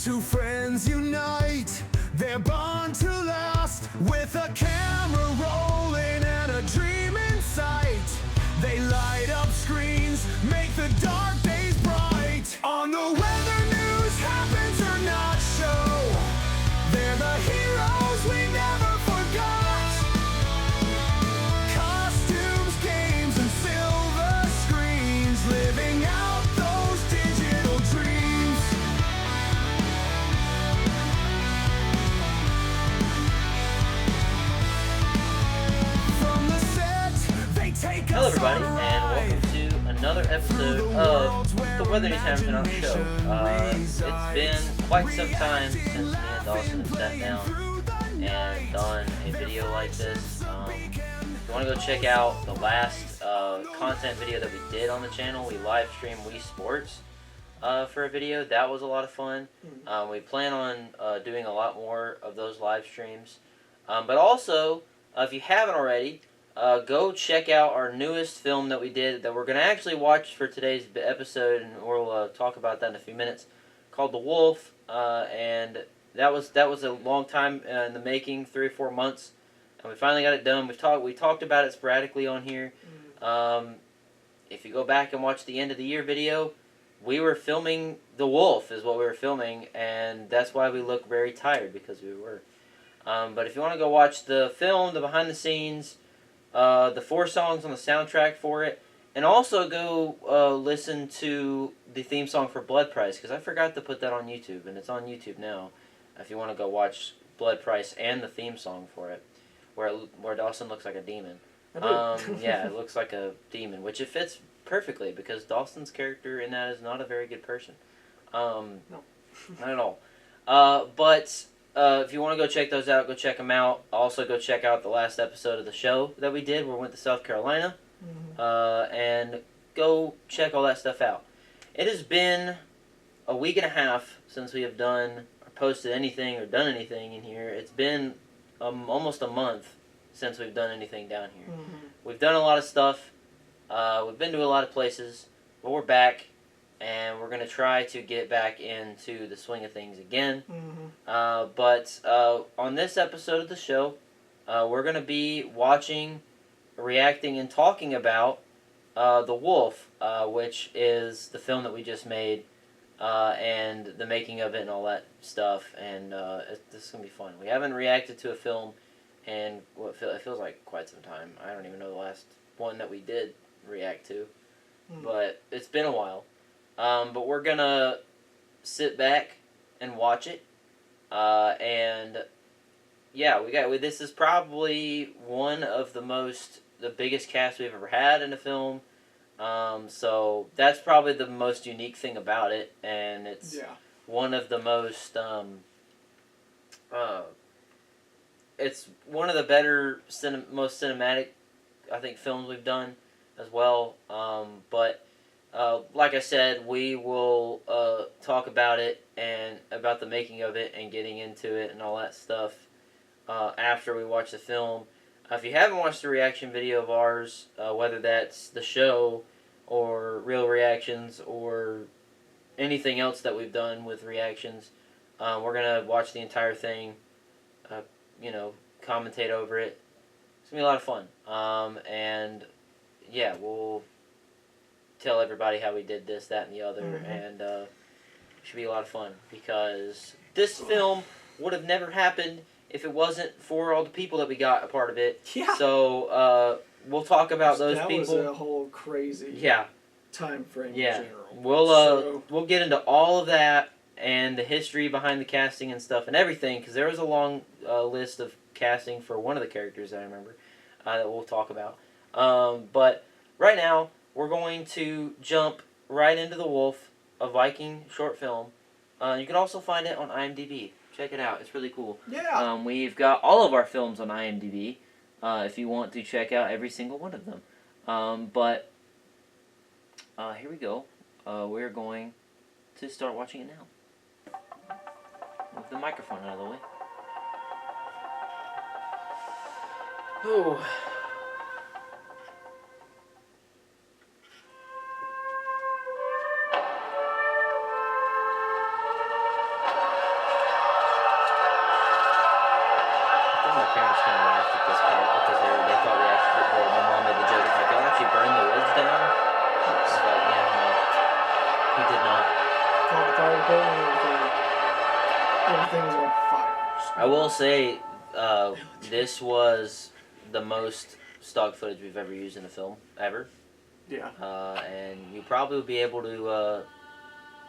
Two friends unite, they're bound to last. With a camera rolling and a dream in sight, they light up screens, make the dark days bright. On the weather news, happens or not show, they're the heroes we never forgot. Costumes, games, and silver screens, living out those digital dreams. From the set, they take Hello us everybody, on a and ride. welcome to another episode of the Weather News Hamilton Show. It's been quite some time since me and Dawson have sat down and done a video like this. If you want to go check out the last content video that we did on the channel, we live streamed Wii Sports for a video. That was a lot of fun. We plan on doing a lot more of those live streams. But also, if you haven't already, go check out our newest film that we did that we're going to actually watch for today's episode, and we'll talk about that in a few minutes, called The Wolf. And that was a long time in the making, 3 or 4 months, and we finally got it done. We talked about it sporadically on here. If you go back and watch the end of the year video, we were filming The Wolf is what we were filming, and that's why we look very tired, because we were. But if you want to go watch the film, the behind the scenes, the 4 songs on the soundtrack for it, and also go listen to the theme song for Blood Price, because I forgot to put that on YouTube, and it's on YouTube now. If you want to go watch Blood Price and the theme song for it, where Dawson looks like a demon. Yeah, it looks like a demon, which it fits perfectly, because Dawson's character in that is not a very good person. No. Not at all. But if you want to go check those out, go check them out. Also, go check out the last episode of the show that we did, where we went to South Carolina. And go check all that stuff out. It has been a week and a half since we have done or posted anything or done anything in here. It's been almost a month since we've done anything down here. We've done a lot of stuff. We've been to a lot of places, but we're back, and we're going to try to get back into the swing of things again. But on this episode of the show, we're going to be watching, reacting, and talking about The Wolf, which is the film that we just made, and the making of it and all that stuff. And this is going to be fun. We haven't reacted to a film in it feels like quite some time. I don't even know the last one that we did react to, but it's been a while. But we're going to sit back and watch it. And yeah, this is probably one of the biggest cast we've ever had in a film. So that's probably the most unique thing about it, and it's one of the most it's one of the better most cinematic, I think, films we've done as well. But like I said, we will talk about it and about the making of it and getting into it and all that stuff after we watch the film. If you haven't watched the reaction video of ours, whether that's the show or real reactions or anything else that we've done with reactions, we're going to watch the entire thing, commentate over it. It's going to be a lot of fun. And yeah, we'll tell everybody how we did this, that, and the other, and it should be a lot of fun, because this film would have never happened if it wasn't for all the people that we got a part of it. Yeah. So we'll talk about those people. That was a whole crazy time frame in general. We'll get into all of that and the history behind the casting and stuff and everything, because there was a long list of casting for one of the characters that I remember that we'll talk about. But right now, we're going to jump right into The Wolf, a Viking short film. You can also find it on IMDb. Check it out. It's really cool. Yeah. We've got all of our films on IMDb if you want to check out every single one of them. But here we go. We're going to start watching it now. Move the microphone out of the way. Oh. He did not. Called the fire department and everything was on fire. I will say, this was the most stock footage we've ever used in a film, ever. Yeah. And you probably would be able to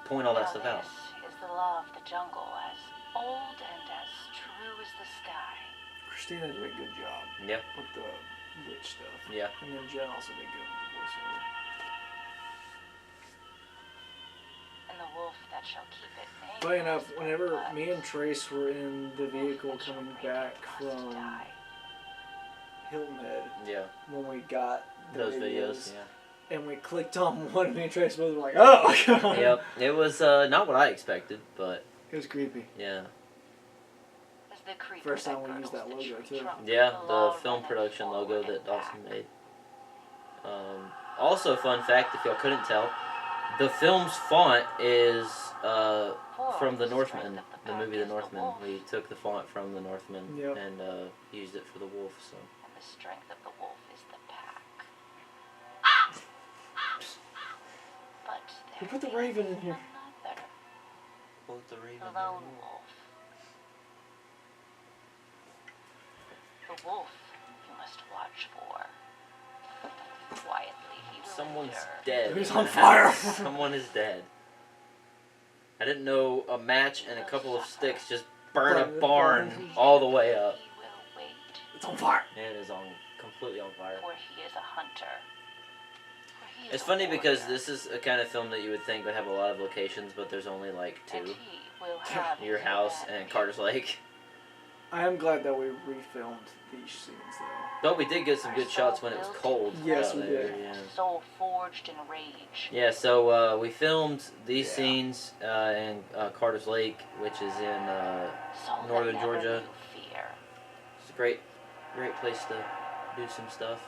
point all that stuff out. This is the law of the jungle, as old and as true as the sky. Christina did a good job Yeah. with the witch stuff. Yeah. And then Jen also did good with the voiceover. And the wolf that shall keep it nameless. Funny enough, whenever but me and Trace were in the vehicle coming back from Hilton Head, Yeah. when we got the Those videos, and we clicked on one, me and Trace both were like, oh! yeah. Yep. It was not what I expected, but It was creepy. yeah. First time we used that logo, too. Yeah, the film production logo that Dawson made. Also, fun fact, if y'all couldn't tell, the film's font is from The Northman, the movie The Northman. We took the font from The Northman Yep. and used it for the wolf. So. And the strength of the wolf is the pack. But Who put the raven in here? another, What's the raven? the lone wolf. The wolf you must watch for. Quietly he will Someone's enter. dead. Who's on fire? Someone is dead. I didn't know a match and a couple of sticks just burn a barn all the way up. He will wait, It's on fire. It is completely on fire. for he is a hunter. For he is It's a funny because warrior, this is a kind of film that you would think would have a lot of locations, but there's only like and 2. he will have Your his house and revenge. Carter's Lake. I am glad that we refilmed these scenes, though. But we did get some good shots when it was cold. Yes, out we there, did. Yeah. Soul forged in rage. Yeah, so we filmed these Yeah. scenes in Carter's Lake, which is in Soul that northern never Georgia. knew fear. It's a great place to do some stuff.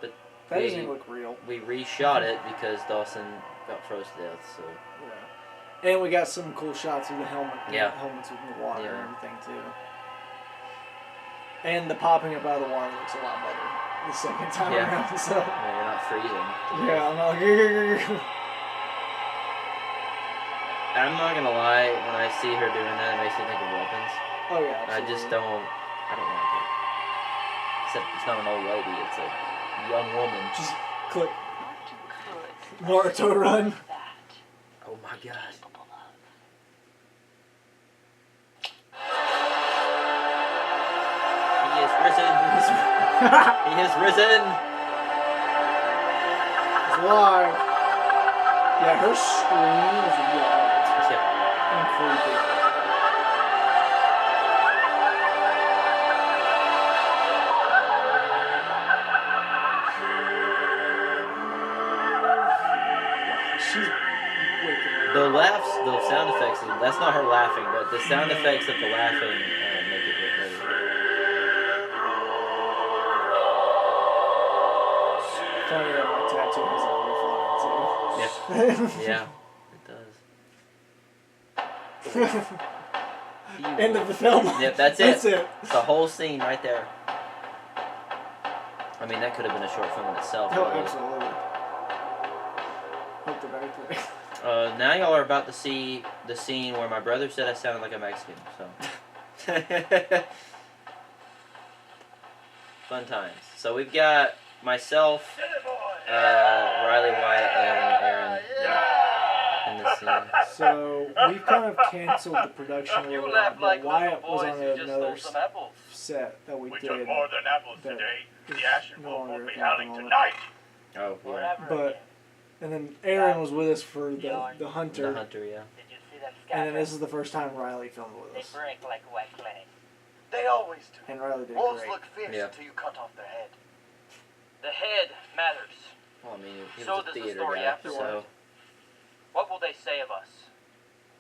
But That we, doesn't even look real. we reshot it because Dawson got froze to death. So Yeah. And we got some cool shots of the helmets with the water Yeah. and everything, too. And the popping up out of the water looks a lot better the second time Yeah. around, so... yeah, you're not freezing. Yeah, I'm not... I'm not gonna lie. When I see her doing that, it makes me think of Weapons. Oh, yeah, I just don't. I don't like it. Except it's not an old lady. It's a young woman. Just click. Naruto Naruto could run. that. Oh my god. Capable of. He is risen. He is risen. It's live. Yeah, her scream is wild Yeah. and creepy. She's wicked. The laughs, the sound effects, that's not her laughing, but the sound effects of the laughing make it look better. Funny that my tattoo has a wolf on it, too. Yeah, it does. End of the film. Yep, that's it. That's it. It's the whole scene right there. I mean, that could have been a short film in itself. Oh, really. absolutely. Hope they're back today. Now y'all are about to see the scene where my brother said I sounded like a Mexican, so. Fun times. So we've got myself, Riley, Wyatt, and Aaron in this scene. So, we've kind of canceled the production a little bit, but Wyatt was on another set that we We did. took more than apples that today. is The Ashen no Wolf longer will be a thing at the howling moment. tonight. Oh, yeah. But, and then Aaron was with us for the hunter. The hunter, yeah. Did you see them And then scatter? this is the first time Riley filmed with They us. break like wet clay. They always do. And Riley did Wolves great. look fierce Yeah. until you cut off their head. The head matters. Well, I mean, he So was a does the theater story guy, afterward. so. What will they say of us?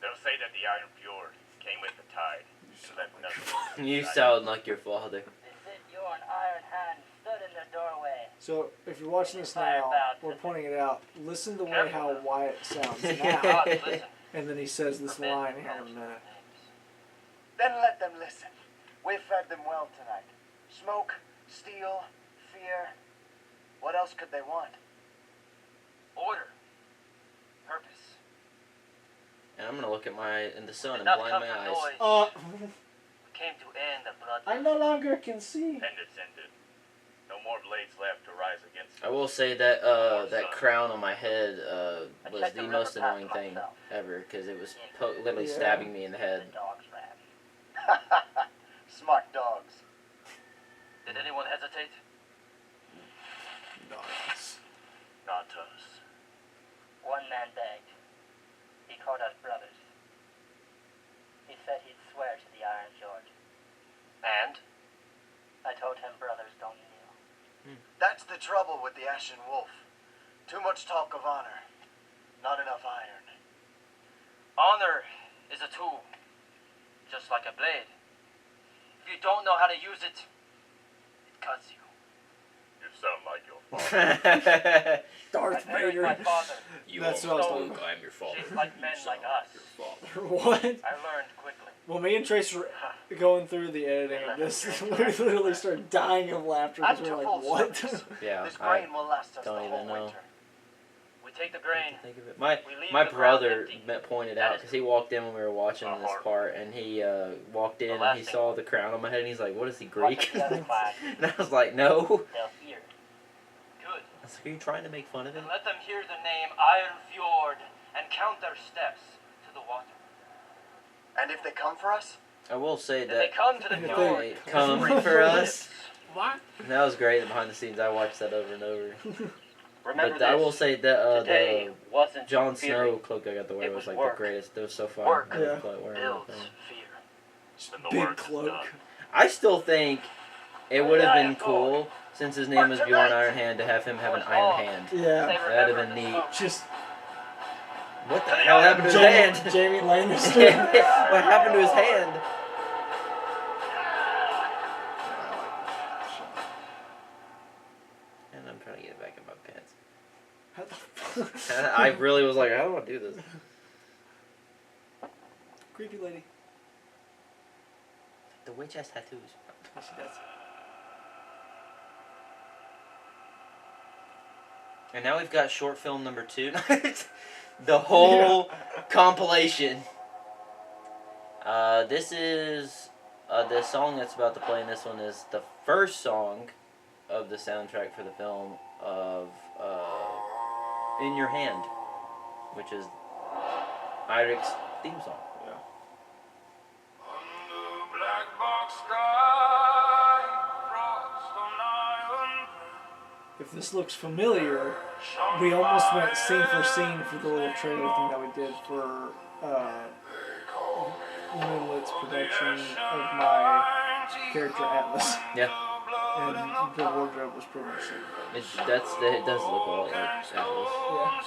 They'll say that the Iron Fjord came with the tide. So that nothing. You sound like your father. They said you're an iron hand stood in the doorway. So, if you're watching this now, we're pointing it out. Listen to the way how Wyatt sounds now. God, listen. And then he says this line here in a minute. Then let them listen. We fed them well tonight. Smoke, steel, fear. What else could they want? Order. Purpose. I'm gonna look at in the sun and Not blind come my to eyes. noise. We came to end the blood. I no longer can see. Ended. No more blades left to rise against I will say that that crown on my head was checked the the most river path annoying thing myself. ever because it was literally Yeah. stabbing me in the The head. dogs ran. Smart dogs. Did anyone hesitate? Nice. Not us. One man begged. He called us brothers. He said he'd swear to the Iron Fjord. And? I told him brothers don't kneel. That's the trouble with the Ashen Wolf. Too much talk of honor. Not enough iron. Honor is a tool, just like a blade. If you don't know how to use it, it cuts you. You sound like your father. Darth I married Vader. my father. That's what I was talking about. I'm your father. She's like men like us. What? I learned quickly. Well, me and Trace were going through the editing of this. We literally started dying of laughter I'm because to we're full like, what? service. Yeah, This I grain will last us the don't whole even know. winter. We take the grain. think of it. My We leave my the ground brother empty. pointed out because he walked in when we were watching My this heart. part, and he walked in The and last he thing- saw the crown on my head, and he's like, "What is he, Watch Greek?" the other class. And I was like, "No." They'll hear. Good. I was like, "Are you trying to make fun of him?" And let them hear the name Iron Fjord and count their steps to the water. And if they come for us, I will say If they that come to the If they fjord, they come for us. What? That was great behind the scenes. I watched that over and over. remember But this. I will say that Today the wasn't Jon fury. Snow cloak I got to wear It was was like work. the greatest. It was so fun. Work I was Yeah. like wearing Builds that thing. fear. Then the Big work is cloak. done. I still think it would have been Iron cool since his name was Bjorn Ironhand to have him have an iron hand. Yeah. They That'd have remember been the neat. smoke. Just What the hell happened to his hand? Jamie Lannister. What happened to his hand? And I'm trying to get it back in my pants. How the fuck? I really was like, how do I do this? Creepy lady. The witch has tattoos. Yes, she does. And now we've got short film number 2. The whole compilation. This is the song that's about to play in this one is the first song of the soundtrack for the film of In Your Hand, which is Irik's theme song. If this looks familiar, we almost went scene for scene for the little trailer thing that we did for Moonlit's production of my character Atlas. Yeah, And the wardrobe was pretty much the same. it does look a lot like Atlas, Yeah.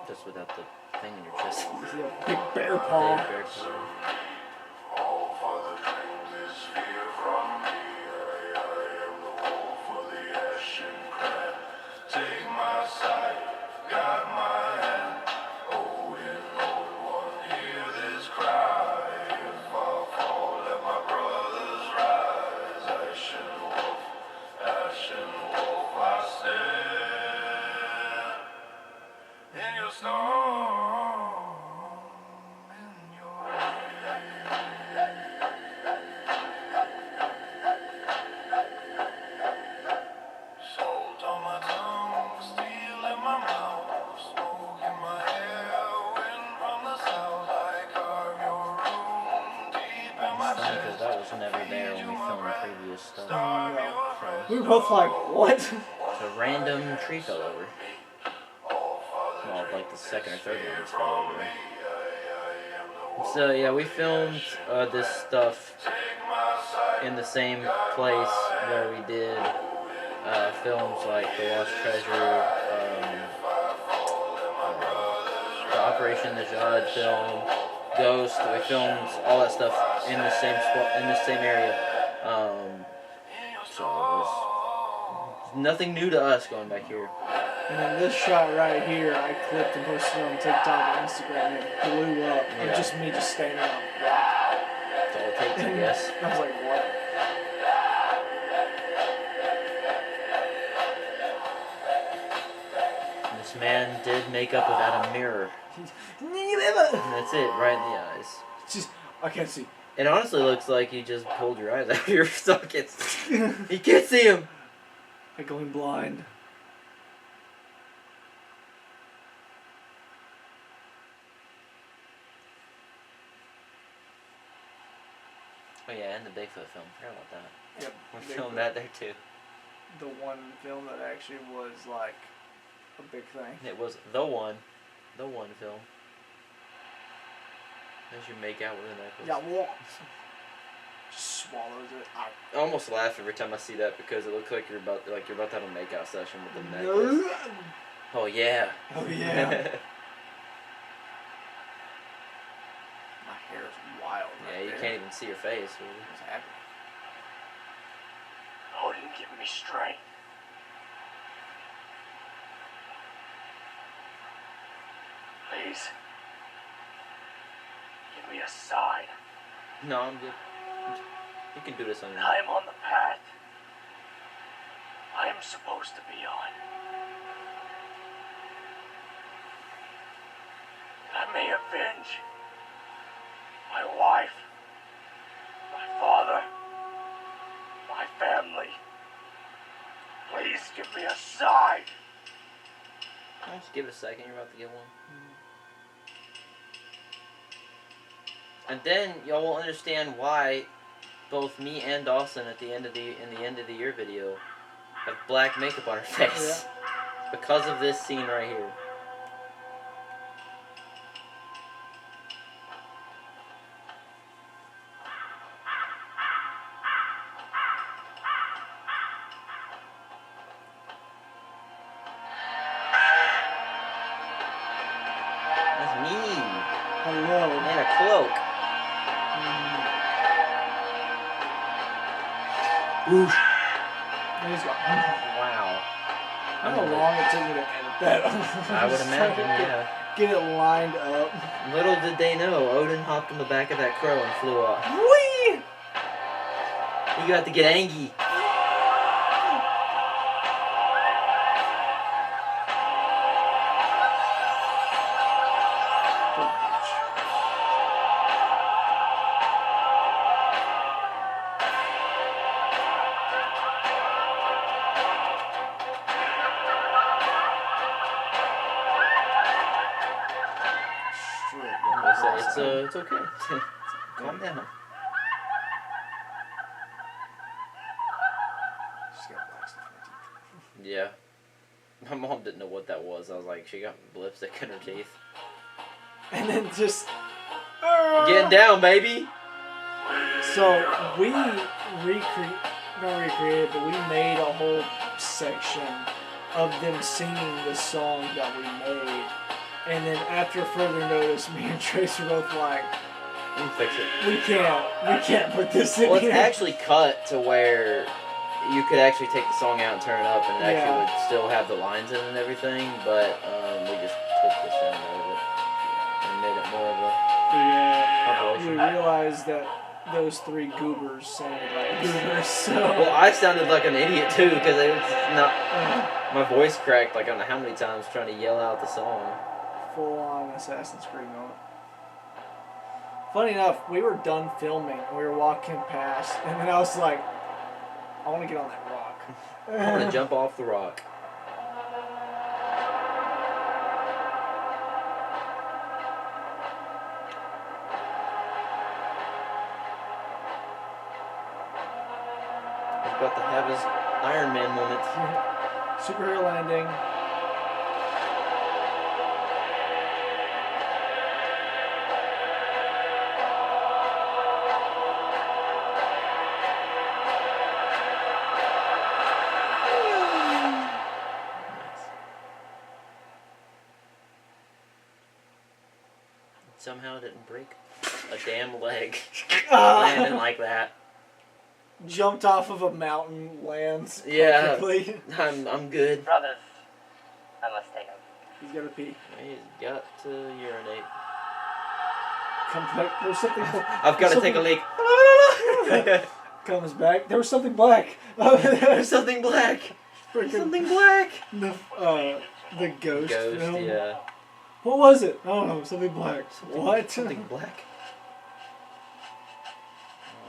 just without the thing in your chest. You see a big bear Big paw. bear paw. Because that was never there when we filmed previous stuff. We were both like, what? So random tree fell over. Well, like the second or third one fell over. So yeah, we filmed this stuff in the same place where we did films like The Lost Treasure, the Operation Najad film, Ghost. We filmed all that stuff in the same spot, in the same area. So it was nothing new to us going back here. And then this shot right here, I clipped and posted on TikTok and Instagram, and it blew up. Yeah. Of just me just standing on a rock. That's all it takes, I guess. I was like, what? And this This man did makeup without a mirror. And that's it, right in the eyes. Just, I can't see. It honestly looks like you just pulled your eyes out of your sockets. You can't see him. Like going blind. Oh yeah, and the Bigfoot film. Forgot about that. Yep. We filmed that there too. The one film that actually was like a big thing. It was the one film. As you make out with a necklace. Yeah, well, just swallows it. I almost laugh every time I see that because it looks like you're about to have a makeout session with the necklace. Oh yeah. Oh yeah. My hair is wild. Yeah, Right you there. can't even see your face. Really. What's happening? Odin, give me strength. Please. Give me a sign. No, I'm good. You can do this on your own. I am on the path I am supposed to be on. I may avenge my wife, my father, my family. Please give me a sign. Just give it a second. You're about to get one. And then y'all will understand why both me and Dawson in the end of the year video have black makeup on our face. Because of this scene right here. That's me. Hello. And a cloak. Oof. And he's gone. Wow. I don't know how long it took me to edit that. I would imagine, yeah. Get it lined up. Little did they know, Odin hopped on the back of that crow and flew off. Whee! You got to get angry. It's okay. Calm down. She's got black stuff in her teeth. Yeah. My mom didn't know what that was. I was like, she got lipstick in her teeth. And then just... Getting down, baby! So, we not recreated, but we made a whole section of them singing the song that we made. And then after further notice, me and Trace were both like, We can fix it. we can't put this in Well, here. it's actually cut to where you could actually take the song out and turn it up and it actually would still have the lines in it and everything, but we just took the sound out of it and made it more of a we compilation. realized that those three goobers sounded like goobers, so... Well, I sounded like an idiot too because it was not... My voice cracked like I don't know how many times trying to yell out the song. Full-on Assassin's Creed moment. Funny enough, we were done filming and we were walking past, and then I was like, I want to get on that rock. I want to jump off the rock. He's about to have his Iron Man moment. Superhero landing. Somehow didn't break a damn leg landing like that. Jumped off of a mountain, lands Yeah. perfectly. I'm good. Brothers, I must take a... He's got to pee. He's got to urinate. Comes back. There's something. I've got to take a leak. Comes back. There was something black. There's something black. Freaking Something black. The Ghost film? yeah. What was it? I don't know, something black. What? Something black.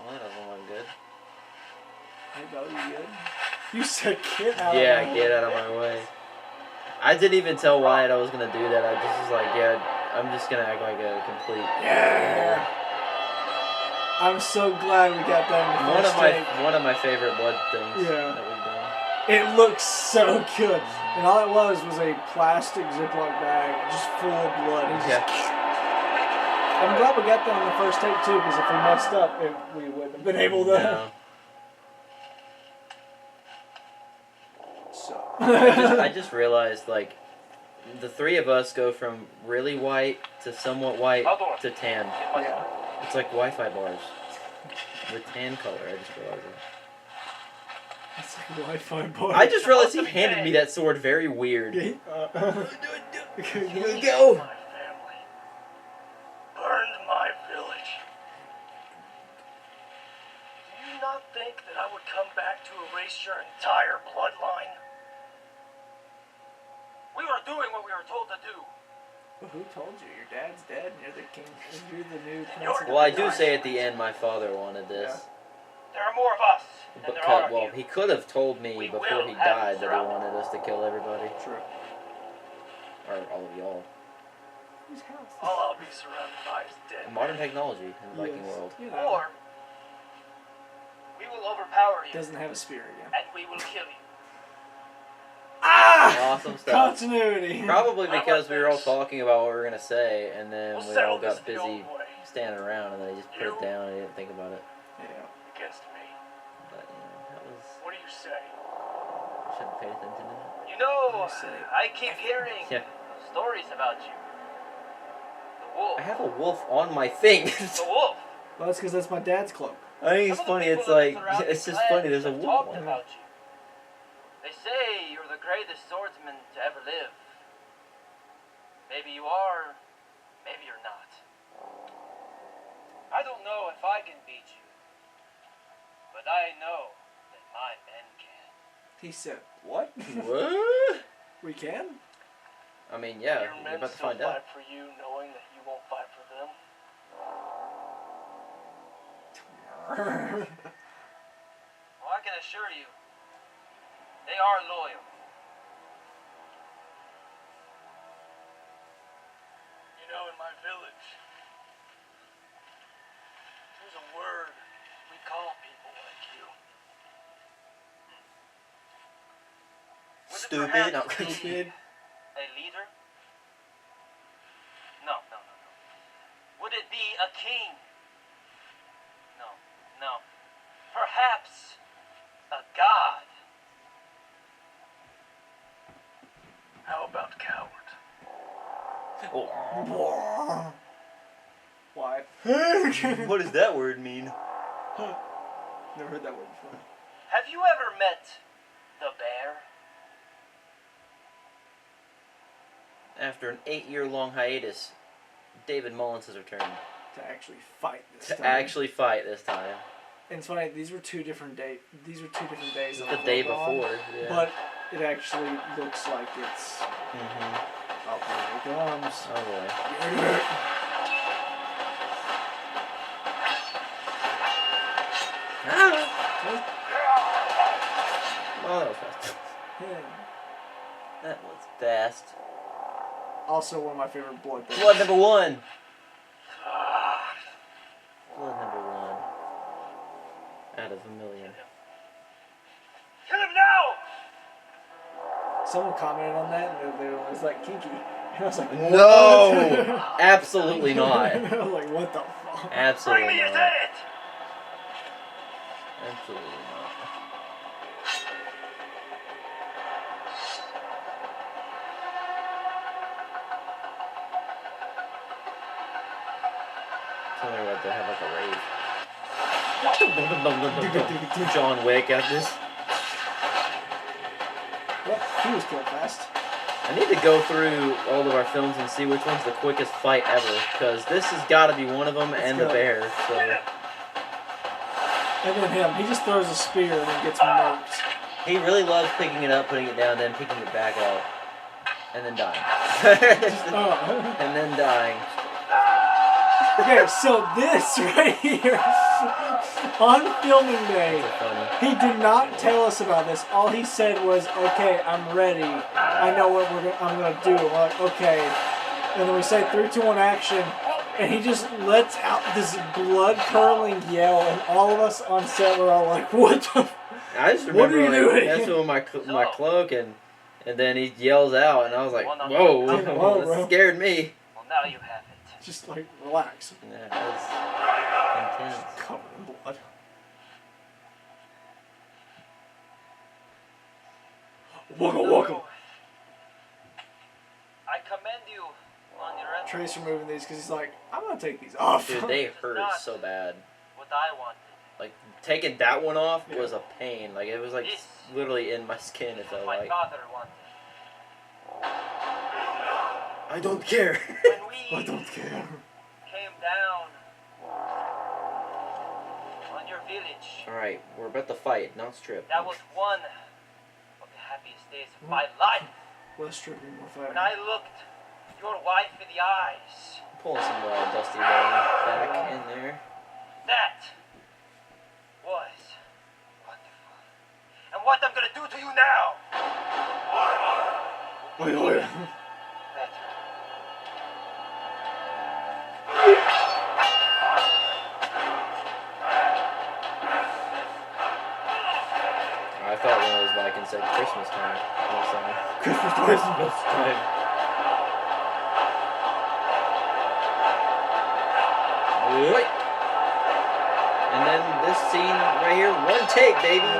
Oh, that doesn't look good. Hey, dog, you good? You said get out Yeah, of my get out of my way. I didn't even tell Wyatt I was gonna do that. I just was like, yeah, I'm just gonna act like a complete. Yeah! I'm so glad we got that in the first take. One of my favorite blood things Yeah. that we've done. It looks so good. And all it was a plastic Ziploc bag just full of blood. He just, I'm glad we got that on the first take too, because if we messed up, we wouldn't have been able to. No. So. I just realized, like, the three of us go from really white to somewhat white to tan. Yeah. It's like Wi-Fi bars. The tan color, I just realized it. It's like Wi-Fi bar. I just realized he handed me that sword very weird. Here you go! My family burned my village. Do you not think that I would come back to erase your entire bloodline? We were doing what we were told to do. Well, who told you? Your dad's dead and you're the king. You're the new prince. Well, I do say at the end my father wanted this. Yeah. There are more of us than there are of Well, you. he could have told me We before will he have died that he surrounded. wanted us to kill everybody. True. Or all of y'all. Whose house? All I'll be surrounded by is dead. Modern technology in the Viking world. You know, Or we will overpower you doesn't have a spear again. and we will kill you. Ah! Awesome stuff. Continuity. Probably because we were all This. talking about what we were going to say, and then We'll we settle all this got the busy old way. standing around, and then he just put it down and he didn't think about it. Yeah. Against me. But, you know, that was... What do you say? I should have paid attention to that. You know, I see. I keep hearing Yeah. stories about you. The wolf. I have a wolf on my thing. The wolf. Well, that's because that's my dad's cloak. I think it's Some of the funny. It's people in the like, surrounding it's just clans funny. There's a have wolf talked on it. about you. They say you're the greatest swordsman to ever live. Maybe you are, maybe you're not. I don't know if I can beat you, but I know that my men can. He said, "What? What? We can?" I mean, yeah, Your you're men about to still find out. fight for you, knowing that you won't fight for them. Well, I can assure you, they are loyal. You know, in my village, there's a word we call people like you. Was it Stupid. perhaps No. Stupid. a leader? No. Would it be a king? No. Perhaps a god? How about coward? Oh. Why? What does that word mean? Never heard that word before. Have you ever met the bear? After an 8-year-long hiatus, David Mullins has returned To actually fight this to time. actually fight this time. And it's funny. These were two different days. These are 2 different days. that The I day filmed on, before, yeah. But it actually looks like it's. Mm-hmm. Oh, here it comes. Oh boy. Oh, that was fast. That was fast. Also, one of my favorite blood things. Blood number 1. Blood number 1. Out of a million. Kill him now! Someone commented on that, and it was like kinky. And I was like, what? No! Absolutely not. I was like, what the fuck? Absolutely Bring me his not. head! Absolutely not. Something about to have like a rave. John Wick at this. Well, he was killed fast. I need to go through all of our films and see which one's the quickest fight ever, because this has got to be one of them, and the go. bear. So And then him, he just throws a spear and then gets murked. he really loves picking it up, putting it down, then picking it back up, and then dying. Oh. And then dying. Okay, so this right here, on filming day, That's funny. he did not tell us about this. All he said was, "Okay, I'm ready. I know what I'm gonna do." We're like, "Okay," and then we say 3, 2, 1, action, and he just lets out this blood-curdling yell, and all of us on set were all like, "What the?" I just What remember are you like, doing? messing with my cloak, and then he yells out, and I was like, Well, no, whoa, no, no, no, that bro. scared me. Well, now you have it. Just like relax. Yeah, that was intense. Covered in blood. Waka waka. I commend you on your effort. Trace removing these because he's like, I'm gonna take these off. Dude, they hurt so bad. What I wanted. Like, taking that one off was a pain. Like, it was like This literally in my skin. It is felt what my like. father wanted. I don't care. When we I don't care. came down on your village, Alright, we're about to fight, not strip. that was one of the happiest days of my life. Less stripping, more When fighting. I looked your wife in the eyes, Pulling some Dusty Rhodes back in there. that was wonderful. And what I'm gonna do to you now, Wait, wait. better. I thought one of those Vikings said Christmas time. Christmas time. Christmas time. Wait. And then this scene right here, one take, baby.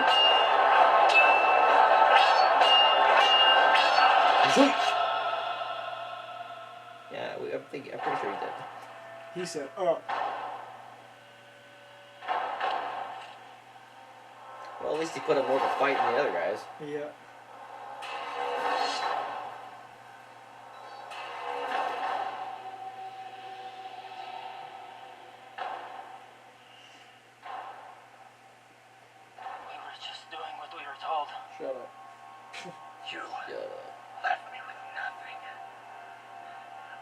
Yeah, I'm pretty sure he did. He said, "Oh, Well, at least he put up more of a fight than the other guys. yeah." We were just doing what we were told. Shut up. You Yeah. left me with nothing.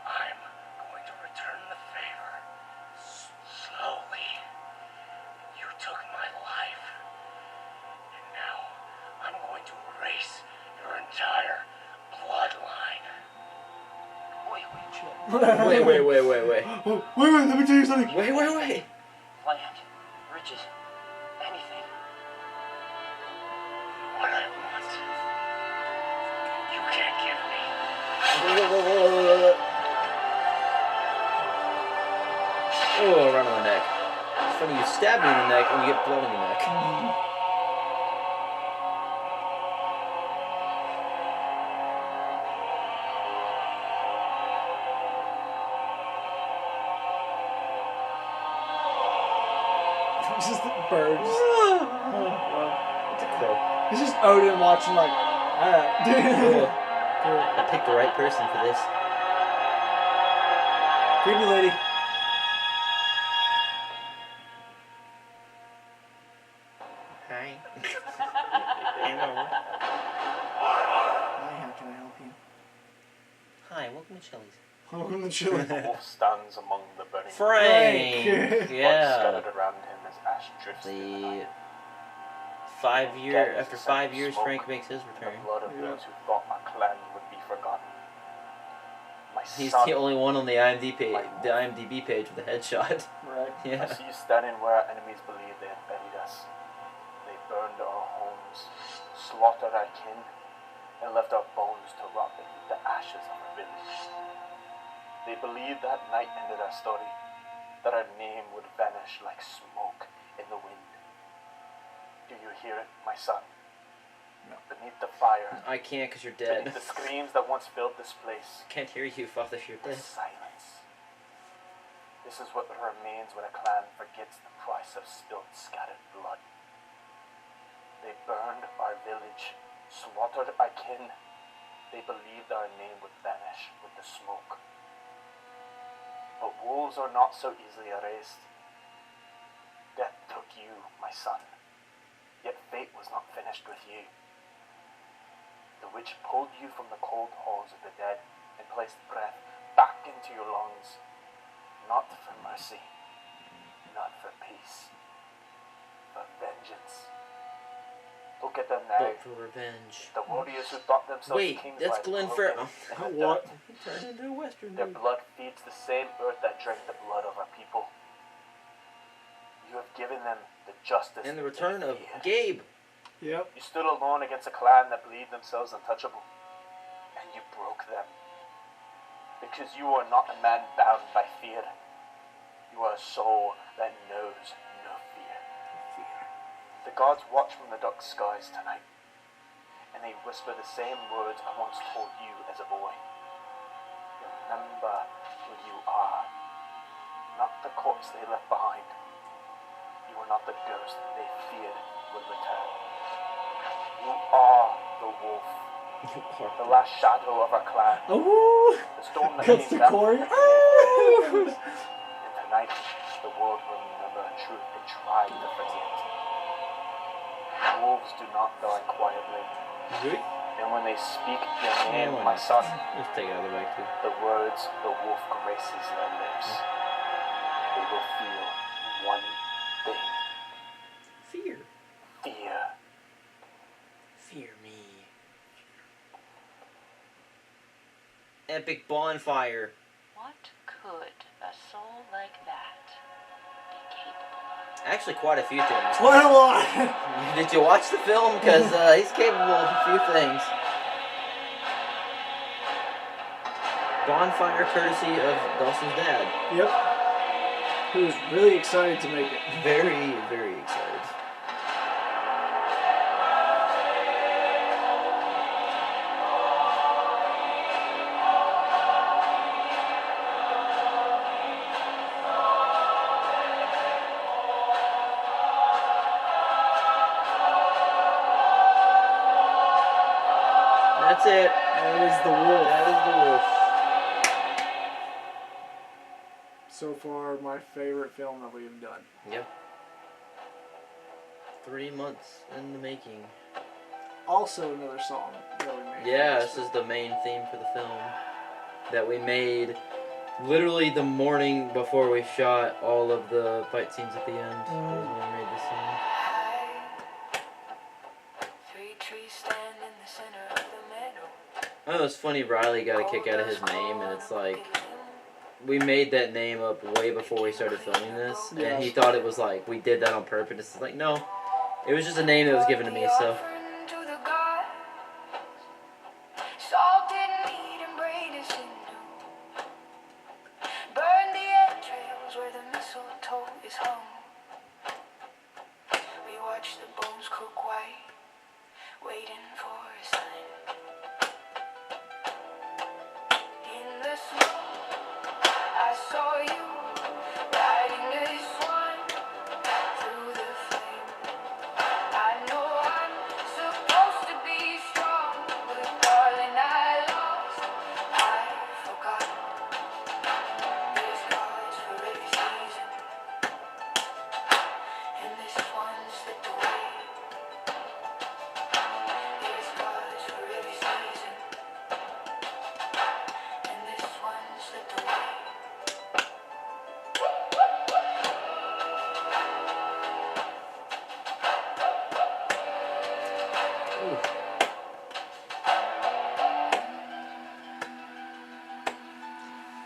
I'm going to return the favor. Slowly. You took my life. And now I'm going to erase your entire bloodline. Wait. Wait. Wait, let me tell you something. Wait. Land, riches, anything. What I want. You can't give me. Oh, right on the neck. It's funny, you stab me in the neck and you get blood in your neck. It's just the birds. It's a crow. It's just Odin watching like, alright. Cool. I picked the right person for this. Creepy lady. Hi. Hello. Hi, how can I help you? Hi, welcome to Chili's. Welcome to Chile. Wolf stands among the burning Frank! Frank. Yeah. scattered around him as ash drifts through the night. After 5 years, Frank makes his The return. blood of those who thought our clan would be forgotten. My He's son, the only one on the IMDb page with a headshot. Right. I Yeah. see you standing where our enemies believed they had buried us. They burned our homes, slaughtered our kin, and left our bones to rot beneath the ashes of our village. They believed that night ended our story, that our name would vanish like smoke in the wind. Do you hear it, my son? No. Beneath the fire, I can't because you're beneath dead. the screams that once filled this place, Can't hear you, Father, you're the dead. silence. This is what remains when a clan forgets the price of spilled, scattered blood. They burned our village, slaughtered our kin. They believed our name would vanish with the smoke. But wolves are not so easily erased. Death took you, my son. Yet fate was not finished with you. The witch pulled you from the cold halls of the dead and placed breath back into your lungs. Not for mercy, not for peace, for vengeance. Look at them now. But for revenge. The warriors who thought themselves Wait, kings that's lie Glenn broken Farrell. in the What? dirt. He turned into a Western Their dude. blood feeds the same earth that drank the blood of our people. You have given them the justice And the return they of feared. Gabe. Yep. You stood alone against a clan that believed themselves untouchable, and you broke them. Because you are not a man bound by fear. You are a soul that knows no fear. The gods watch from the dark skies tonight, and they whisper the same words I once told you as a boy. Remember who you are, not the corpse they left behind. You are not the ghost they feared would return. You are the wolf, the last shadow of our clan, Oh, the storm that that's came the down chorus. from the And tonight, the world will remember a truth they tried to forget. Wolves do not die quietly, and when they speak your name, my son, Let's take it out of the back too. the words the wolf graces their lips. They will feel one thing: Fear. fear. Fear me. Epic bonfire. What could a soul like that be capable of? Actually, quite a few things. Quite a lot. Did you watch the film? Because he's capable of a few things. Bonfire courtesy of Dawson's dad. Yep. He was really excited to make it. Very, very excited. That's it. That is the wolf. That is the wolf. So far, my favorite film that we've done. Yep. 3 months in the making. Also, another song that we made. Yeah, this is the main theme for the film that we made literally the morning before we shot all of the fight scenes at the end. Was when we made this song. Three trees stand in the center of the meadow. I know it's funny, Riley got a kick out of his name, and it's like, we made that name up way before we started filming this, and he thought it was like, we did that on purpose. It's like, no, it was just a name that was given to me, so.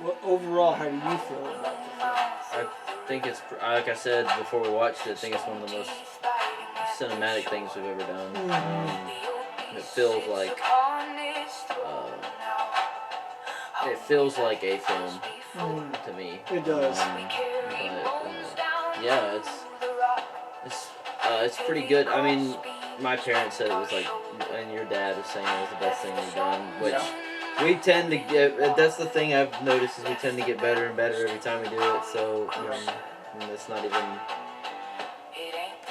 Well, overall, how do you feel about the film? I think it's, like I said before we watched it, I think it's one of the most cinematic things we've ever done. It feels like, a film to me. It does. Yeah, it's pretty good. I mean, my parents said it was like, and your dad was saying it was the best thing we've done, which we tend to get, that's the thing I've noticed, is we tend to get better and better every time we do it, so and it's not even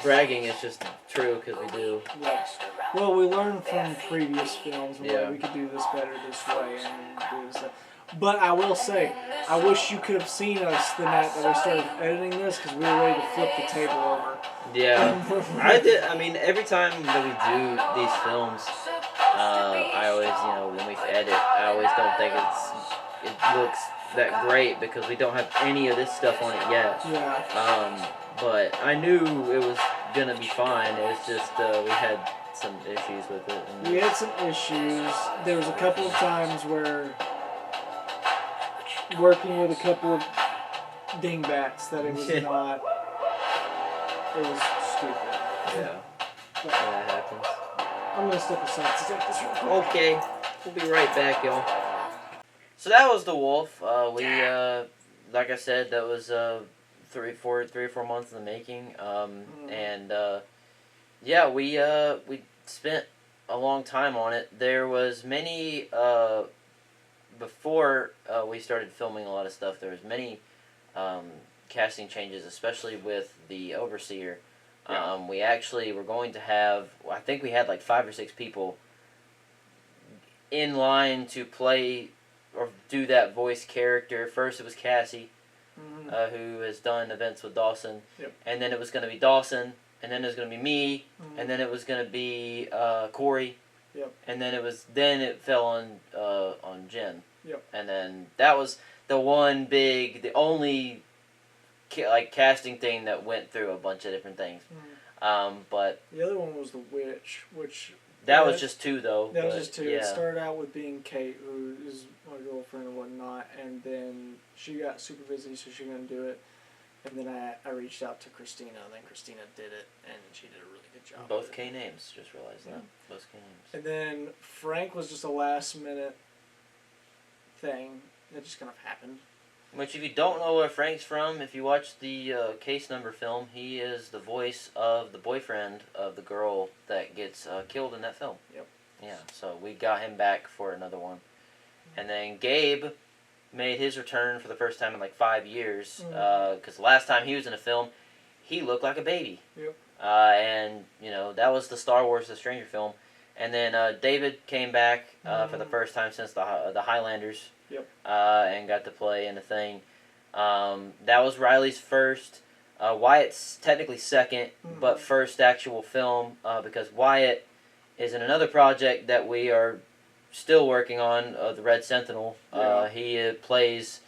bragging, it's just true, because we do. Yeah. Well, we learned from previous films where we could do this better this way and do this. But I will say, I wish you could have seen us the night that we started editing this, because we were ready to flip the table over. Yeah, I did. I mean, every time that we do these films, I always, when we edit, I always don't think it looks that great because we don't have any of this stuff on it yet. Yeah. But I knew it was gonna be fine. It's just we had some issues with it. We had some issues. There was a couple of times where working with a couple of dingbats that it was not. It was stupid. Yeah. But That happens. I'm gonna step aside to take this real quick. Okay, we'll be right back, y'all. So that was The Wolf. We, like I said, that was 3 or 4 months in the making. And yeah, we spent a long time on it. There was many before we started filming a lot of stuff. There was many casting changes, especially with the overseer. We actually were going to have, I think we had like 5 or 6 people in line to play or do that voice character. First it was Cassie, who has done events with Dawson, and then it was going to be Dawson, and then it was going to be me, and then it was going to be Corey, and then it fell on Jen, and then that was the only casting thing that went through a bunch of different things. But the other one was the witch, which that was just 2 though. That was just 2. Yeah. It started out with being Kate, who is my girlfriend and whatnot, and then she got super busy, so she couldn't do it. And then I reached out to Christina, and then Christina did it, and she did a really good job. Both K names, just realized that. Both K names. And then Frank was just a last minute thing that just kind of happened. Which, if you don't know where Frank's from, if you watch the Case Number film, he is the voice of the boyfriend of the girl that gets killed in that film. Yeah, so we got him back for another one. And then Gabe made his return for the first time in like 5 years, because the last time he was in a film, he looked like a baby. And, that was the Star Wars The Stranger film. And then David came back for the first time since the Highlanders. And got to play in the thing. That was Riley's first. Wyatt's technically second, but first actual film, because Wyatt is in another project that we are still working on, the Red Sentinel. He plays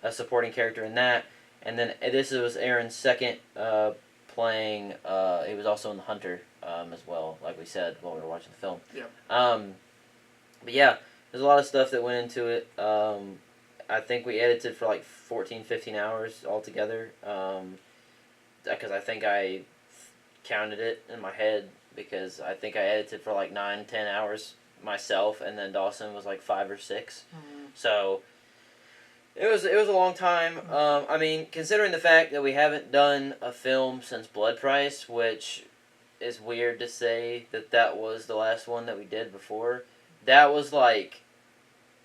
a supporting character in that. And then this was Aaron's second playing. He was also in The Hunter as well, like we said while we were watching the film. But yeah. There's a lot of stuff that went into it. I think we edited for like 14, 15 hours altogether. Because I think I counted it in my head, because I think I edited for like 9, 10 hours myself, and then Dawson was like 5 or 6. So it was a long time. I mean, considering the fact that we haven't done a film since Blood Price, which is weird to say that was the last one that we did before. That was like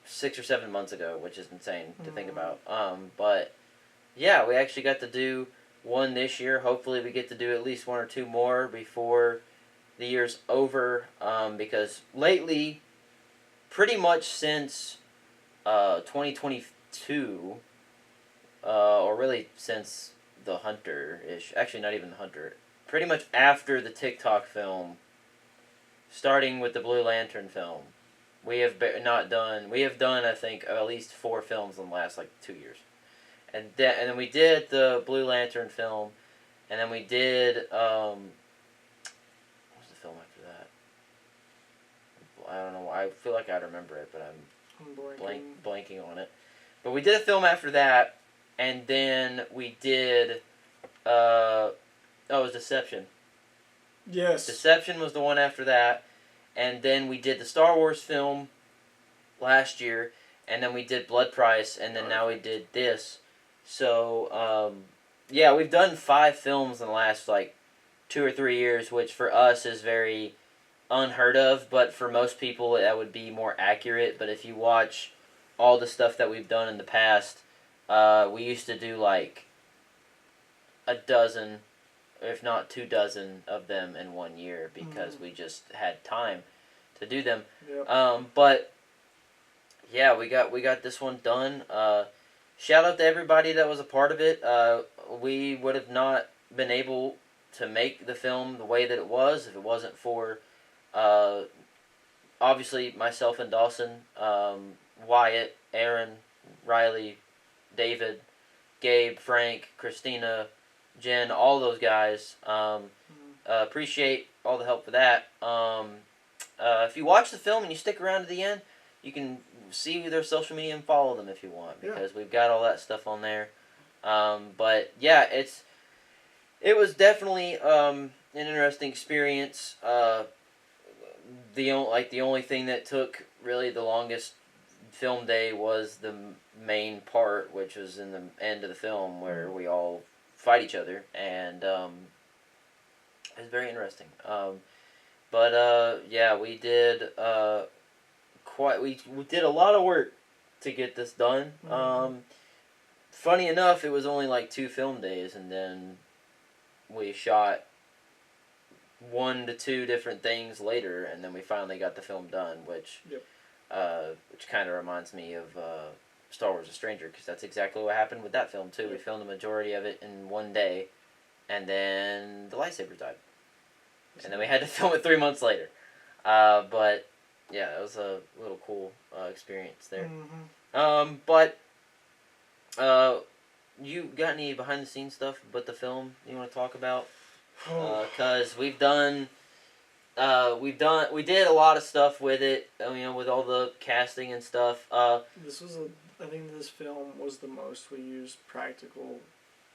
6 or 7 months ago, which is insane to think about. But yeah, we actually got to do one this year. Hopefully we get to do at least 1 or 2 more before the year's over. Because lately, pretty much since 2022, or really since The Hunter-ish, actually not even The Hunter, pretty much after the TikTok film, starting with the Blue Lantern film, we have done, I think, at least 4 films in the last, 2 years. And then we did the Blue Lantern film, and then we did, what was the film after that? I don't know, I feel like I remember it, but I'm blanking on it. But we did a film after that, and then we did, it was Deception. Yes. Deception was the one after that. And then we did the Star Wars film last year, and then we did Blood Price, and then now we did this. So, yeah, we've done 5 films in the last, 2 or 3 years, which for us is very unheard of, but for most people that would be more accurate. But if you watch all the stuff that we've done in the past, we used to do, a dozen, if not 2 dozen of them in 1 year, because we just had time to do them. But yeah, we got this one done. Shout out to everybody that was a part of it. We would have not been able to make the film the way that it was if it wasn't for obviously myself and Dawson, Wyatt, Aaron, Riley, David, Gabe, Frank, Christina, Jen, all those guys. Appreciate all the help for that. If you watch the film and you stick around to the end, you can see their social media and follow them if you want, because we've got all that stuff on there. But yeah, it was definitely an interesting experience. The only thing that took really the longest film day was the main part, which was in the end of the film where we all fight each other, and it was very interesting. Yeah, we did we did a lot of work to get this done. Funny enough, it was only like 2 film days, and then we shot 1 to 2 different things later, and then we finally got the film done, which kind of reminds me of Star Wars: A Stranger, because that's exactly what happened with that film too. We filmed the majority of it in 1 day, and then the lightsabers died, and then we had to film it 3 months later. But yeah, it was a little cool experience there. You got any behind the scenes stuff but the film you want to talk about? Because we did a lot of stuff with it, with all the casting and stuff. I think this film was the most we used practical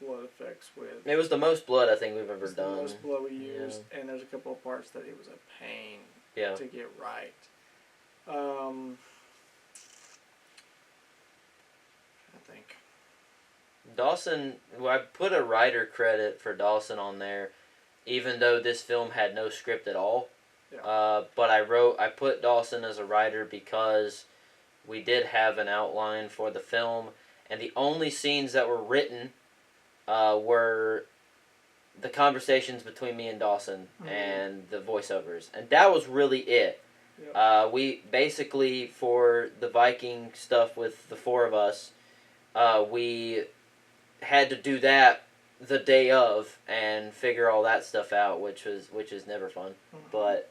blood effects with. It was the most blood I think we've ever done. The most blood we used, and there's a couple of parts that it was a pain to get right. I think Dawson, I put a writer credit for Dawson on there, even though this film had no script at all. But I put Dawson as a writer because we did have an outline for the film, and the only scenes that were written were the conversations between me and Dawson and the voiceovers, and that was really it. We basically, for the Viking stuff with the 4 of us, we had to do that the day of and figure all that stuff out, which is never fun. But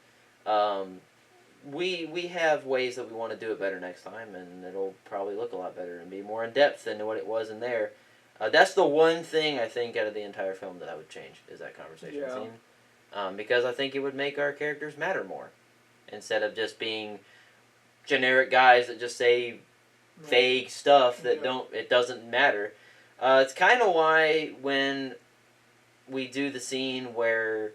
we have ways that we want to do it better next time, and it'll probably look a lot better and be more in depth than what it was in there. That's the one thing I think out of the entire film that I would change, is that conversation scene, because I think it would make our characters matter more, instead of just being generic guys that just say vague stuff that it doesn't matter. It's kind of why when we do the scene where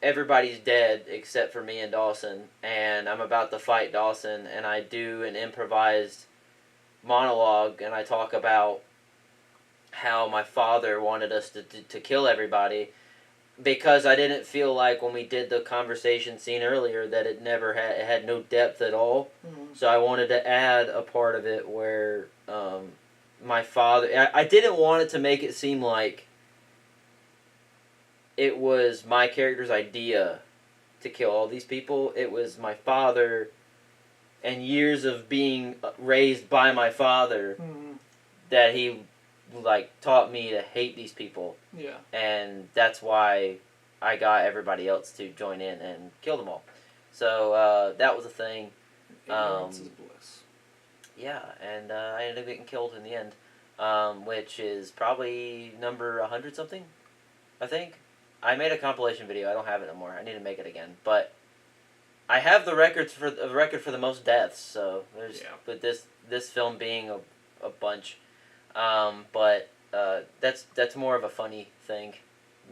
everybody's dead except for me and Dawson, and I'm about to fight Dawson, and I do an improvised monologue, and I talk about how my father wanted us to kill everybody, because I didn't feel like when we did the conversation scene earlier that it had no depth at all. So I wanted to add a part of it where my father, I didn't want it to make it seem like it was my character's idea to kill all these people. It was my father and years of being raised by my father that he taught me to hate these people. And that's why I got everybody else to join in and kill them all. So that was a thing. Ignorance is bliss. Yeah, and I ended up getting killed in the end, which is probably number 100 something, I think. I made a compilation video. I don't have it no more. I need to make it again. But I have the record for the most deaths. So there's with this film being a bunch. But that's more of a funny thing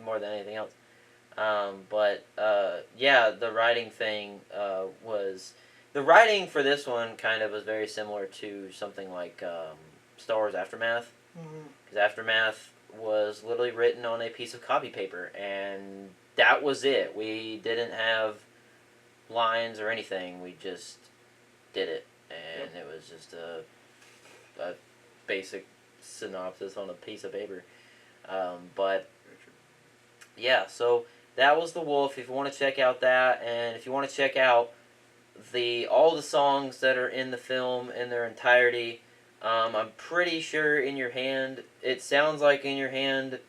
more than anything else. Yeah, the writing thing was... The writing for this one kind of was very similar to something like Star Wars Aftermath. Because Aftermath was literally written on a piece of copy paper, and that was it. We didn't have lines or anything. We just did it, and it was just a basic synopsis on a piece of paper. Yeah, so that was The Wolf. If you want to check out that, and if you want to check out all the songs that are in the film in their entirety, I'm pretty sure In Your Hand, it sounds like In Your Hand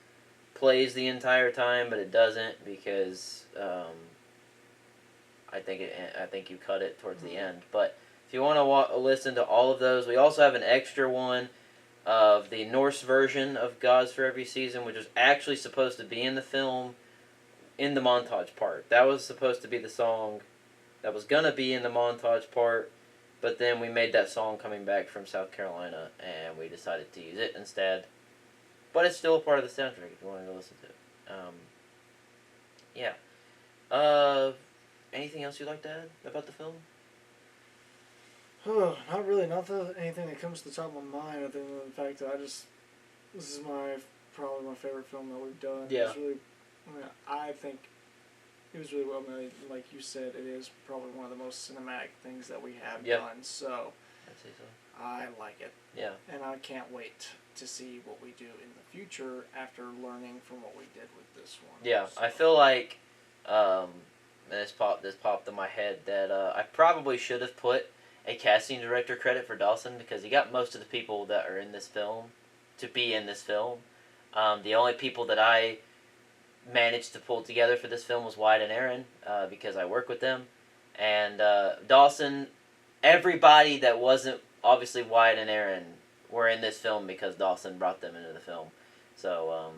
plays the entire time, but it doesn't, because I think you cut it towards the end. But if you want to listen to all of those, we also have an extra one of the Norse version of Gods for Every Season, which was actually supposed to be in the film in the montage part. That was supposed to be the song that was going to be in the montage part, but then we made that song coming back from South Carolina, and we decided to use it instead. But it's still a part of the soundtrack if you wanted to listen to it. Yeah. Anything else you'd like to add about the film? Oh, not really. Anything that comes to the top of my mind, other than the fact that this is probably my favorite film that we've done. Yeah. I think it was really well made. Like you said, it is probably one of the most cinematic things that we have done. So, I'd say so. I like it. Yeah. And I can't wait to see what we do in the future after learning from what we did with this one. Yeah, so. I feel like this popped in my head that I probably should have put a casting director credit for Dawson, because he got most of the people that are in this film to be in this film. The only people that I managed to pull together for this film was Wyatt and Aaron, because I work with them. And Dawson, everybody that wasn't obviously Wyatt and Aaron were in this film because Dawson brought them into the film. So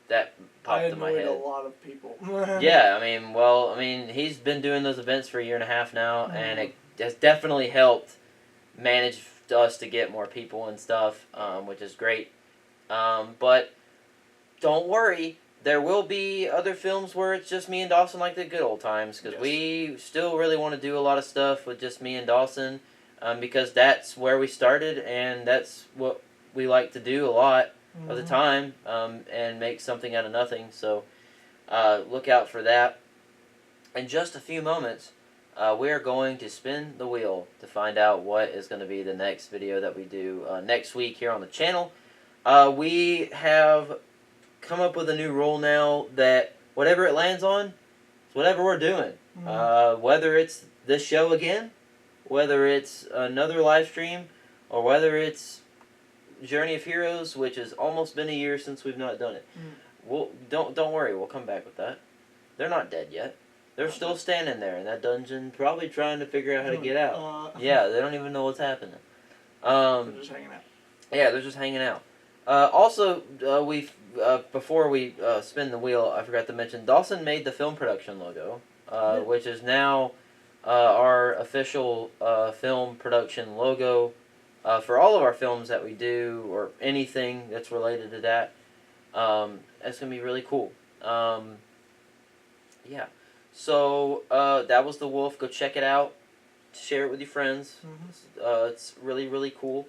that popped in my head. I annoyed a lot of people. Yeah, I mean, he's been doing those events for a year and a half now, and it has definitely helped manage us to get more people and stuff, which is great. But don't worry, there will be other films where it's just me and Dawson like the good old times, because we still really want to do a lot of stuff with just me and Dawson, because that's where we started, and that's what we like to do a lot of the time, and make something out of nothing. So look out for that. In just a few moments, we are going to spin the wheel to find out what is going to be the next video that we do next week here on the channel. We have come up with a new rule now that whatever it lands on, it's whatever we're doing. Whether it's this show again, whether it's another live stream, or whether it's Journey of Heroes, which has almost been a year since we've not done it. Don't worry, we'll come back with that. They're not dead yet. They're still standing there in that dungeon, probably trying to figure out how to get out. Yeah, they don't even know what's happening. They're just hanging out. Yeah, they're just hanging out. Also, before we spin the wheel, I forgot to mention, Dawson made the film production logo, which is now our official film production logo for all of our films that we do, or anything that's related to that. It's going to be really cool. Yeah. So, that was The Wolf. Go check it out. Share it with your friends. It's really, really cool.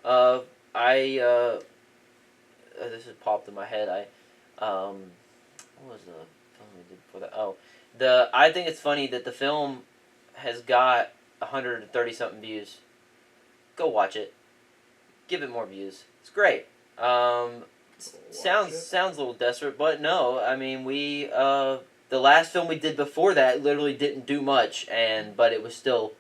This has popped in my head. What was the film we did before that? Oh, I think it's funny that the film has got 130-something views. Go watch it. Give it more views. It's great. Sounds a little desperate, but no. I mean, the last film we did before that literally didn't do much, but it was still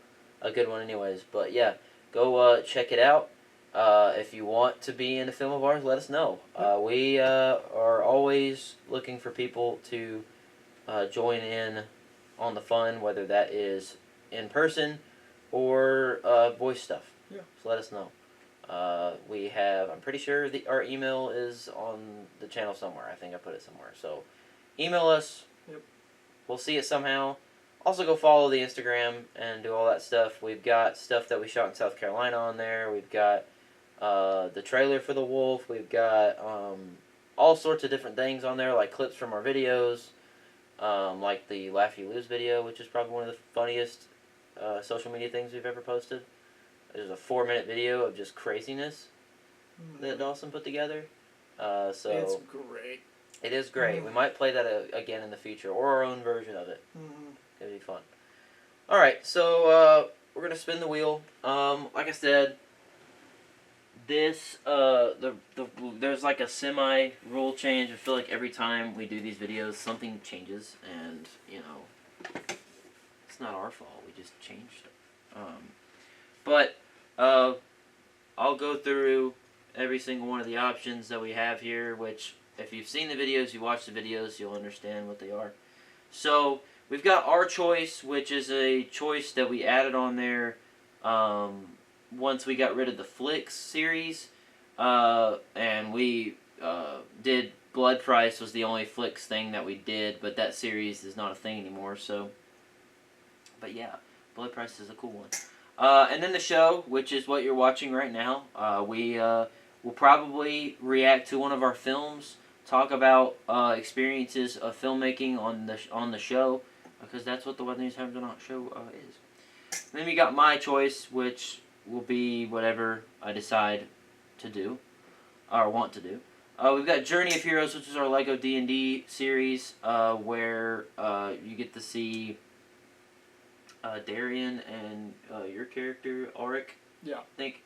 a good one anyways. But yeah, go check it out. If you want to be in a film of ours, let us know. We are always looking for people to join in on the fun, whether that is in person or voice stuff. Yeah. So let us know. I'm pretty sure our email is on the channel somewhere. I think I put it somewhere. So email us. Yep. We'll see it somehow. Also, go follow the Instagram and do all that stuff. We've got stuff that we shot in South Carolina on there. We've got the trailer for The Wolf. We've got all sorts of different things on there, like clips from our videos, like the Laugh You Lose video, which is probably one of the funniest social media things we've ever posted. There's a 4-minute video of just craziness that Dawson put together. So it's great. It is great. We might play that again in the future, or our own version of it. It'll be fun. Alright, so we're going to spin the wheel. Like I said, this, there's like a semi-rule change. I feel like every time we do these videos, something changes, and, you know, it's not our fault. We just changed it. But I'll go through every single one of the options that we have here, which, if you've seen the videos, you watch the videos, you'll understand what they are. So, we've got our choice, which is a choice that we added on there once we got rid of the Flicks series, and we did Blood Price was the only Flicks thing that we did, but that series is not a thing anymore. So, but yeah, Blood Price is a cool one. And then the show, which is what you're watching right now, we will probably react to one of our films, talk about experiences of filmmaking on the show, because that's what the Weather News Times Not show is. And then we got my choice, which will be whatever I decide to do, or want to do. We've got Journey of Heroes, which is our LEGO D&D series, where you get to see Darian and your character, Auric, Yeah. I think.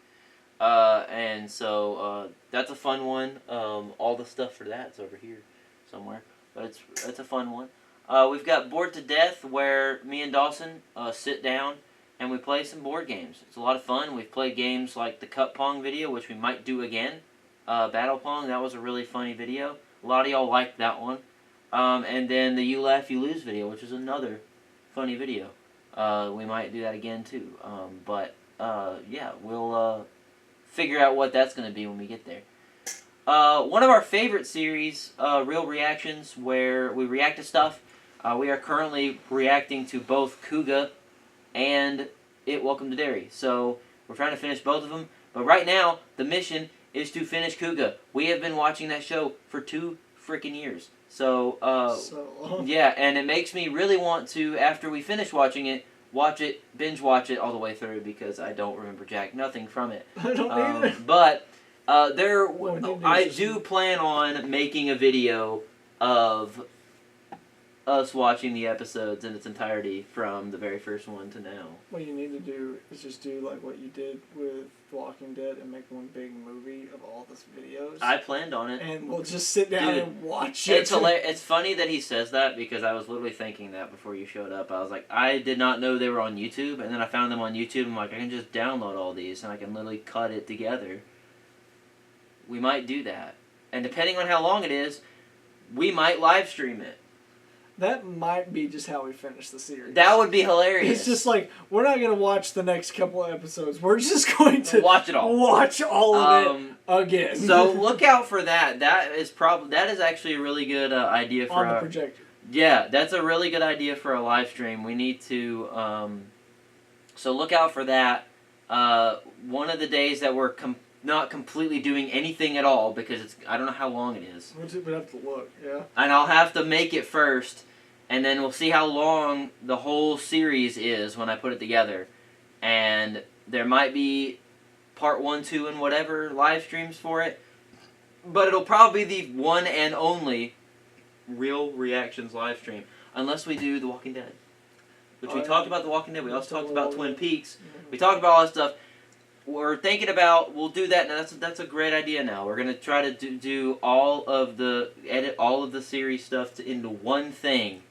And so that's a fun one. All the stuff for that's over here somewhere, but it's a fun one. We've got Bored to Death, where me and Dawson sit down and we play some board games. It's a lot of fun. We've played games like the Cup Pong video, which we might do again. Battle Pong, that was a really funny video. A lot of y'all liked that one. And then the You Laugh, You Lose video, which is another funny video. We might do that again too. Yeah, we'll figure out what that's going to be when we get there. One of our favorite series, Real Reactions, where we react to stuff. We are currently reacting to both Kuga and Welcome to Derry. So we're trying to finish both of them. But right now, the mission is to finish Kuga. We have been watching that show for 2 freaking years. So, yeah, and it makes me really want to, after we finish watching it, binge watch it all the way through, because I don't remember jack nothing from it. I don't either. But I do plan on making a video of us watching the episodes in its entirety from the very first one to now. What you need to do is just do like what you did with The Walking Dead and make one big movie of all these videos. I planned on it. And we'll just sit down and watch it. It's hilarious. It's funny that he says that, because I was literally thinking that before you showed up. I was like, I did not know they were on YouTube, and then I found them on YouTube. I'm like, I can just download all these and I can literally cut it together. We might do that. And depending on how long it is, we might live stream it. That might be just how we finish the series. That would be hilarious. It's just like, we're not going to watch the next couple of episodes. We're just going to watch it all. Watch all of it again. So look out for that. That is actually a really good idea for on the projector. Yeah, that's a really good idea for a live stream. We need to so look out for that. One of the days that we're not completely doing anything at all, because I don't know how long it is. We'd have to look, yeah. And I'll have to make it first, and then we'll see how long the whole series is when I put it together. And there might be part 1, 2, and whatever live streams for it, but it'll probably be the one and only Real Reactions live stream, unless we do The Walking Dead. Which we talked about The Walking Dead, we also talked about Twin Peaks, we talked about all that stuff. We're thinking about, we'll do that, and that's a great idea now. We're going to try to do edit all of the series stuff into one thing,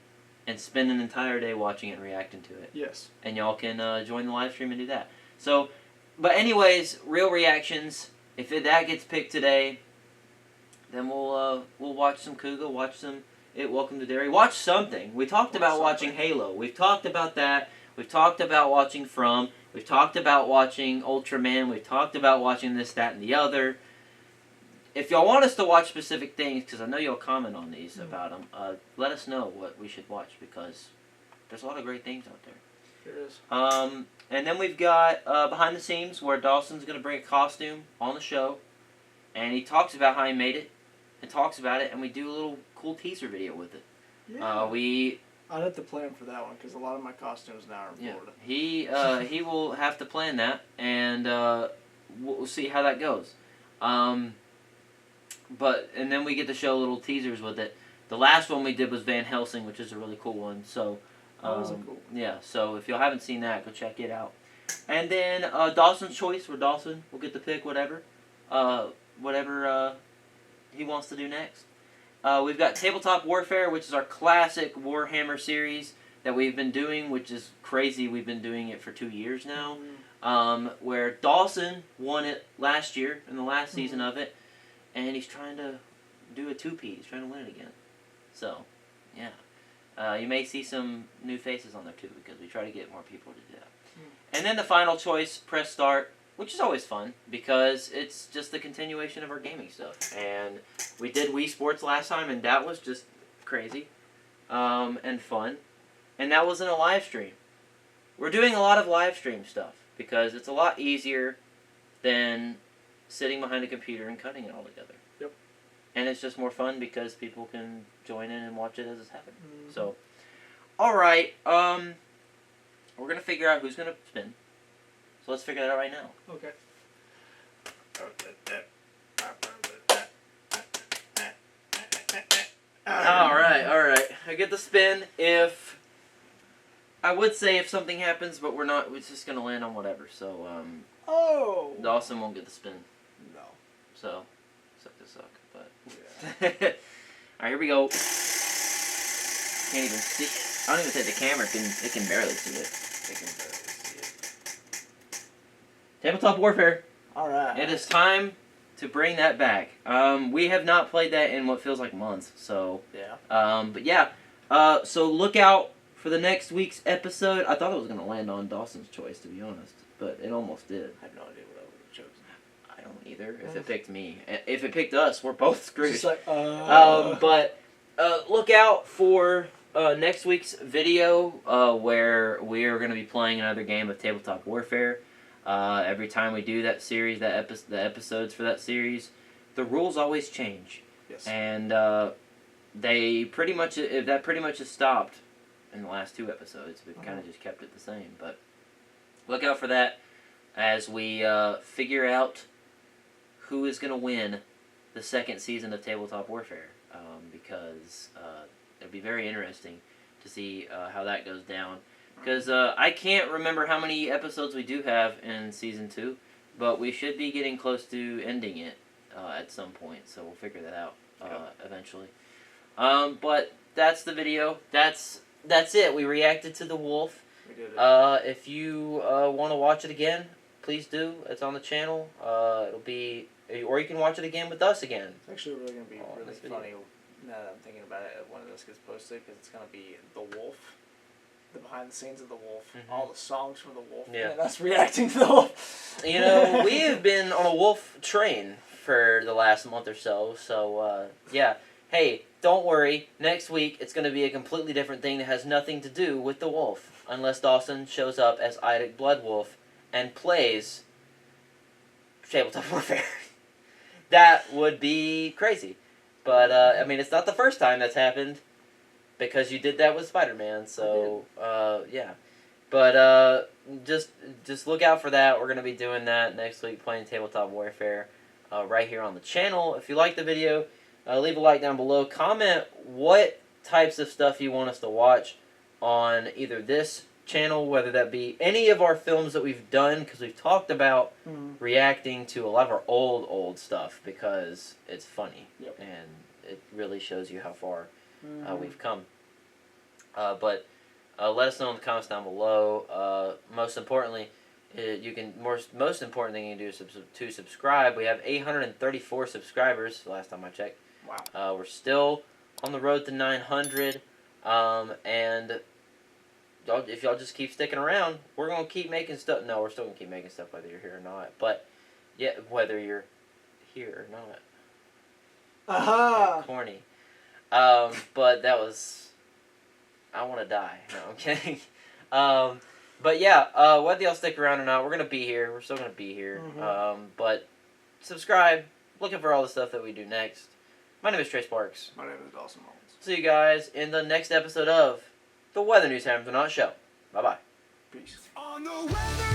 and spend an entire day watching it and reacting to it. Yes. And y'all can join the live stream and do that. So, but anyways, Real Reactions, if that gets picked today, then we'll watch some Kuga, watch some Welcome to Derry, watch something. We talked about watching Halo. We've talked about that. We've talked about watching From. We've talked about watching Ultraman. We've talked about watching this, that, and the other. If y'all want us to watch specific things, because I know y'all comment on these about them, let us know what we should watch, because there's a lot of great things out there. There is. And then we've got Behind the Scenes, where Dawson's going to bring a costume on the show, and he talks about how he made it, and talks about it, and we do a little cool teaser video with it. Yeah. I'd have to plan for that one, because a lot of my costumes now are in Florida. He will have to plan that, and we'll see how that goes. And then we get to show little teasers with it. The last one we did was Van Helsing, which is a really cool one. So that was a cool one. Yeah, so if y'all haven't seen that, go check it out. And then Dawson's Choice, where Dawson will get to pick whatever he wants to do next. We've got Tabletop Warfare, which is our classic Warhammer series that we've been doing, which is crazy. We've been doing it for 2 years now, where Dawson won it last year in the last season of it, and he's trying to do a 2P. He's trying to win it again. So, yeah. You may see some new faces on there too, because we try to get more people to do that. And then the final choice, press start, which is always fun because it's just the continuation of our gaming stuff. And we did Wii Sports last time, and that was just crazy and fun. And that was in a live stream. We're doing a lot of live stream stuff because it's a lot easier than sitting behind a computer and cutting it all together. Yep. And it's just more fun because people can join in and watch it as it's happening. So, all right, we're gonna figure out who's gonna spin. So let's figure that out right now. Okay. All right. I get the spin. If I would say if something happens, but we're not. It's just gonna land on whatever. So Dawson won't get the spin. No. So suck to suck. But all right, here we go. Can't even see it. I don't even think the camera can. It can barely see it. It can barely see it. Tabletop Warfare. All right. It is time to bring that back. We have not played that in what feels like months. So yeah. but yeah. So look out for the next week's episode. I thought it was gonna land on Dawson's choice, to be honest, but it almost did. I have no idea what I would have chosen. I don't either. If it picked me, if it picked us, we're both screwed. Just like, but look out for next week's video where we are going to be playing another game of Tabletop Warfare. Every time we do that series, the episodes for that series, the rules always change. Yes. And that pretty much has stopped in the last 2 episodes. We've kind of just kept it the same. But look out for that as we figure out who is going to win the second season of Tabletop Warfare. Because it'll be very interesting to see how that goes down. Because I can't remember how many episodes we do have in Season 2, but we should be getting close to ending it at some point, so we'll figure that out eventually. But that's the video. That's it. We reacted to The Wolf. We did it. If you want to watch it again, please do. It's on the channel. It'll be... Or you can watch it again with us again. It's actually really going to be really this video. funny now that I'm thinking about it when this gets posted, because it's going to be The Wolf, the behind the scenes of The Wolf, all the songs from The Wolf, and us reacting to The Wolf. You know, we have been on a Wolf train for the last month or so, yeah. Hey, don't worry, next week it's going to be a completely different thing that has nothing to do with The Wolf, unless Dawson shows up as Idic Bloodwolf and plays Tabletop Warfare. That would be crazy. But, I mean, it's not the first time that's happened, because you did that with Spider-Man, so, yeah. But, just look out for that. We're going to be doing that next week, playing Tabletop Warfare, right here on the channel. If you like the video, leave a like down below. Comment what types of stuff you want us to watch on either this channel, whether that be any of our films that we've done, because we've talked about reacting to a lot of our old stuff because it's funny and it really shows you how far we've come. But let us know in the comments down below. Most importantly, most important thing you can do is to subscribe. We have 834 subscribers the last time I checked. Wow. We're still on the road to 900, and if y'all just keep sticking around, we're going to keep making stuff. No, we're still going to keep making stuff whether you're here or not. But, yeah, whether you're here or not. Aha! Corny. But that was... I want to die. No, I'm kidding. But, yeah, whether y'all stick around or not, we're going to be here. We're still going to be here. But subscribe. Looking for all the stuff that we do next. My name is Trey Sparks. My name is Dawson Mullins. See you guys in the next episode of the Weather News Happens or Not Show. Bye-bye. Peace. On the weather